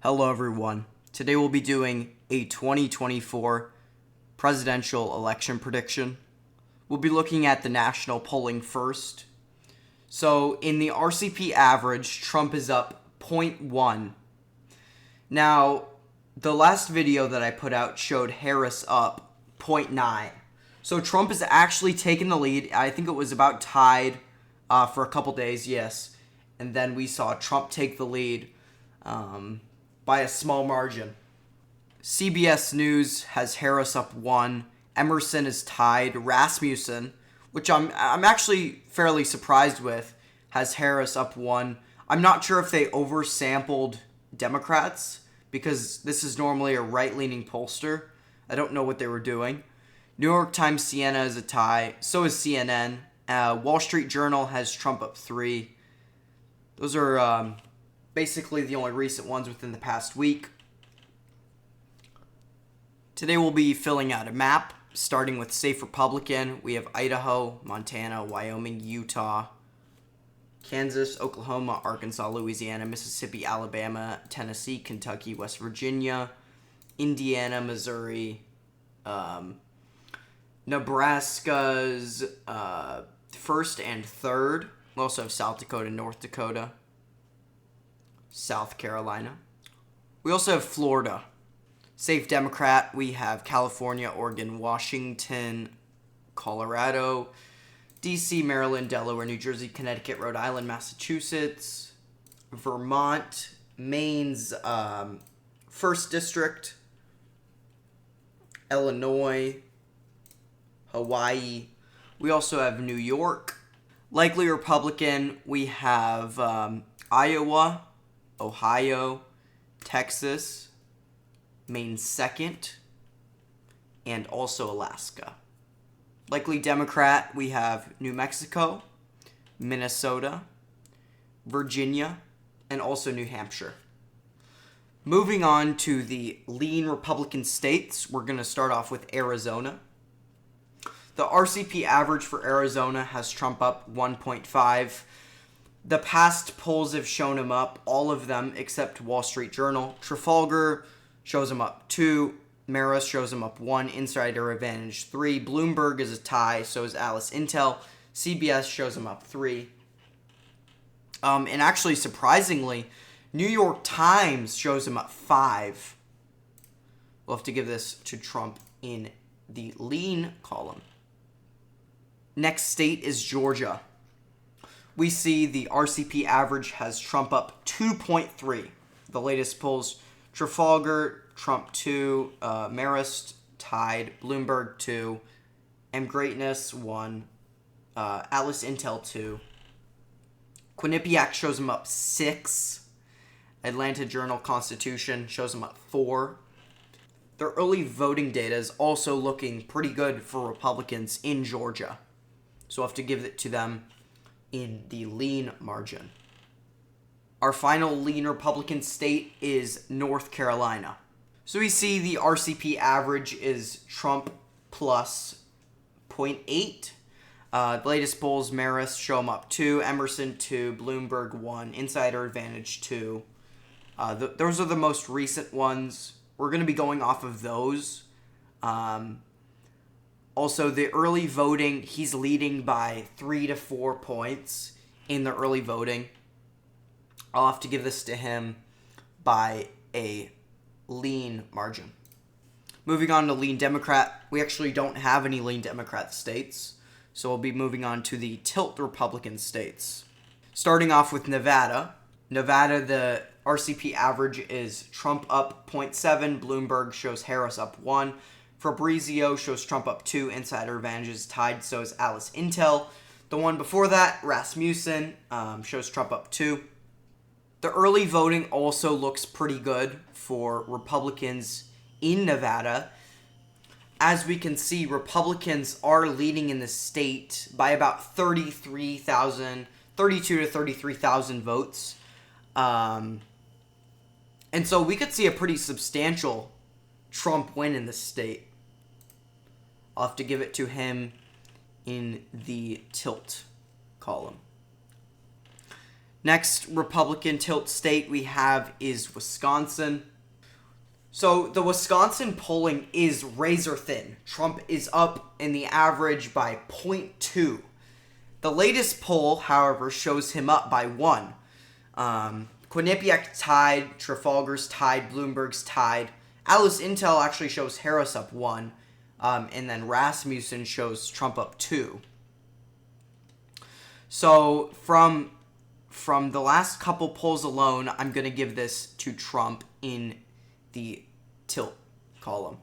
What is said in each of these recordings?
Hello everyone. Today we'll be doing a 2024 presidential election prediction. We'll be looking at the national polling first. So in the RCP average, Trump is up 0.1. Now, the last video that I put out showed Harris up 0.9. So Trump has actually taken the lead. I think it was about tied for a couple days, yes. And then we saw Trump take the lead by a small margin. CBS News has Harris up 1. Emerson is tied. Rasmussen, which I'm actually fairly surprised with, has Harris up 1. I'm not sure if they oversampled Democrats because this is normally a right-leaning pollster. I don't know what they were doing. New York Times Siena is a tie. So is CNN. Wall Street Journal has Trump up 3. Those are basically the only recent ones within the past week. Today we'll be filling out a map, starting with safe Republican. We have Idaho, Montana, Wyoming, Utah, Kansas, Oklahoma, Arkansas, Louisiana, Mississippi, Alabama, Tennessee, Kentucky, West Virginia, Indiana, Missouri, Nebraska's first and third. We also have South Dakota, North Dakota, South Carolina. We also have Florida. Safe Democrat, we have California, Oregon, Washington, Colorado, D.C., Maryland, Delaware, New Jersey, Connecticut, Rhode Island, Massachusetts, Vermont, Maine's 1st District, Illinois, Hawaii. We also have New York. Likely Republican, we have Iowa, Ohio, Texas, Maine 2nd, and also Alaska. Likely Democrat, we have New Mexico, Minnesota, Virginia, and also New Hampshire. Moving on to the lean Republican states, we're going to start off with Arizona. The RCP average for Arizona has Trump up 1.5. The past polls have shown him up, all of them except Wall Street Journal. Trafalgar shows him up 2. Marist shows him up 1. Insider Advantage 3. Bloomberg is a tie, so is Alice Intel. CBS shows him up 3. And actually, surprisingly, New York Times shows him up 5. We'll have to give this to Trump in the lean column. Next state is Georgia. We see the RCP average has Trump up 2.3. The latest polls, Trafalgar, Trump 2, Marist tied, Bloomberg 2, M. Greatness 1, Alice Intel 2. Quinnipiac shows him up 6. Atlanta Journal-Constitution shows him up 4. Their early voting data is also looking pretty good for Republicans in Georgia. So we'll have to give it to them in the lean margin. Our final lean Republican state is North Carolina. So we see the RCP average is Trump plus 0.8. The latest polls, Marist show him up 2, Emerson 2, Bloomberg 1, Insider Advantage 2. Those are the most recent ones. We're going to be going off of those. Also, the early voting, he's leading by 3 to 4 points in the early voting. I'll have to give this to him by a lean margin. Moving on to lean Democrat. We actually don't have any lean Democrat states, so we'll be moving on to the tilt Republican states. Starting off with Nevada. Nevada, the RCP average is Trump up 0.7. Bloomberg shows Harris up 1. Fabrizio shows Trump up 2. Insider Advantage is tied, so is Alice Intel. The one before that, Rasmussen, shows Trump up 2. The early voting also looks pretty good for Republicans in Nevada. As we can see, Republicans are leading in the state by about 32 to 33,000 votes. And so we could see a pretty substantial Trump win in the state. I'll have to give it to him in the tilt column. Next Republican tilt state we have is Wisconsin. So the Wisconsin polling is razor thin. Trump is up in the average by 0.2. The latest poll, however, shows him up by 1. Quinnipiac tied, Trafalgar's tied, Bloomberg's tied. Alice Intel actually shows Harris up 1, and then Rasmussen shows Trump up 2. So from the last couple polls alone, I'm going to give this to Trump in the tilt column.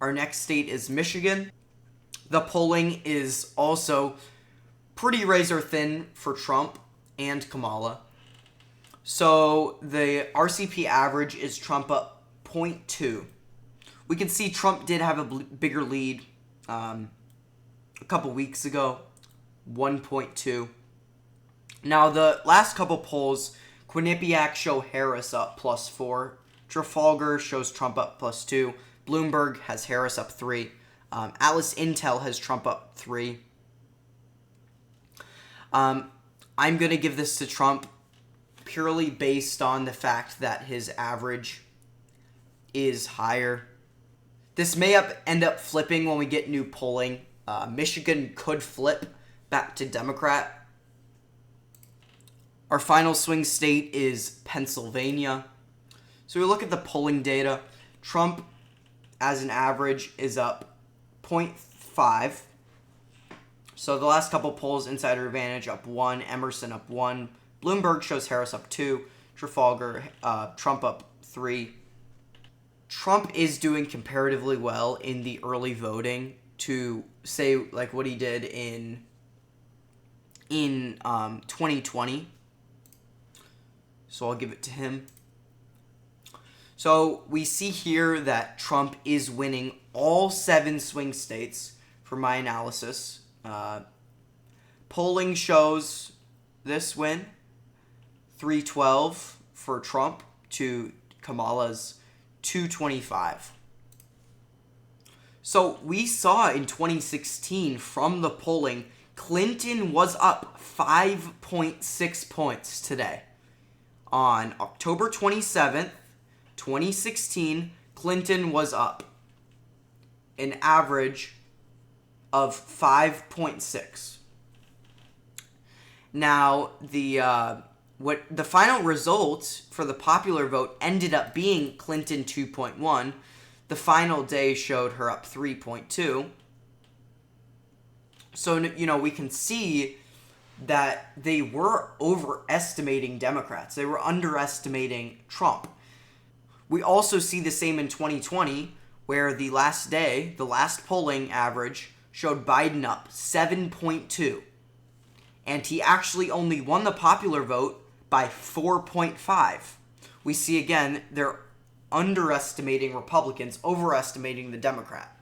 Our next state is Michigan. The polling is also pretty razor thin for Trump and Kamala. So the RCP average is Trump up 0.2. We can see Trump did have a bigger lead a couple weeks ago, 1.2. Now, the last couple polls, Quinnipiac show Harris up +4. Trafalgar shows Trump up +2. Bloomberg has Harris up 3. Alice Intel has Trump up 3. I'm going to give this to Trump purely based on the fact that his average is higher. This may end up flipping when we get new polling. Michigan could flip back to Democrat. Our final swing state is Pennsylvania. So we look at the polling data. Trump, as an average, is up 0.5. So the last couple polls, Insider Advantage up 1, Emerson up 1, Bloomberg shows Harris up 2, Trafalgar, Trump up 3. Trump is doing comparatively well in the early voting to say like what he did in 2020. So I'll give it to him. So we see here that Trump is winning all 7 swing states for my analysis. Polling shows this win, 312 for Trump to Kamala's 225. So we saw in 2016 from the polling, Clinton was up 5.6 points today. On October 27th, 2016, Clinton was up an average of 5.6. Now, the final result for the popular vote ended up being Clinton 2.1. The final day showed her up 3.2. So, we can see that they were overestimating Democrats. They were underestimating Trump. We also see the same in 2020, where the last day, the last polling average, showed Biden up 7.2. And he actually only won the popular vote by 4.5. We see again, they're underestimating Republicans, overestimating the Democrat.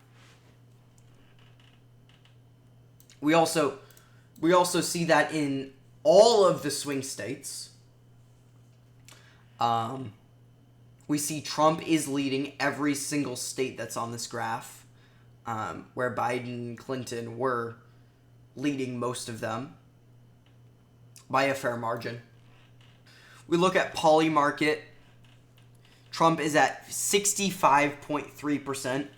We also see that in all of the swing states. We see Trump is leading every single state that's on this graph, where Biden and Clinton were leading most of them by a fair margin. We look at poly market. Trump is at 65.3%.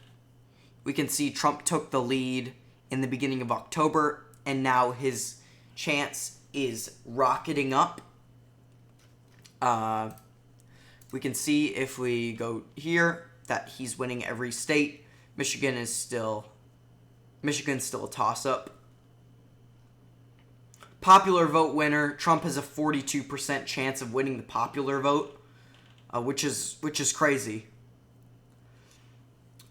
We can see Trump took the lead in the beginning of October, and now his chance is rocketing up. We can see if we go here that he's winning every state. Michigan's still a toss-up. Popular vote winner, Trump has a 42% chance of winning the popular vote, which is crazy.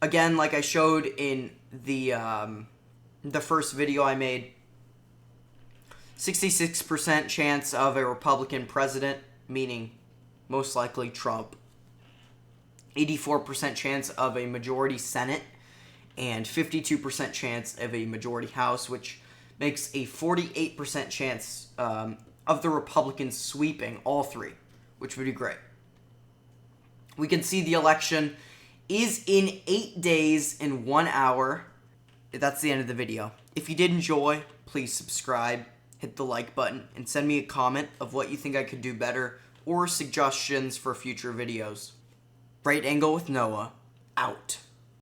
Again, like I showed in the first video I made, 66% chance of a Republican president, meaning most likely Trump. 84% chance of a majority Senate, and 52% chance of a majority House, which makes a 48% chance of the Republicans sweeping all 3, which would be great. We can see the election is in 8 days and 1 hour. That's the end of the video. If you did enjoy, please subscribe, hit the like button, and send me a comment of what you think I could do better or suggestions for future videos. Right Angle with Noah, out.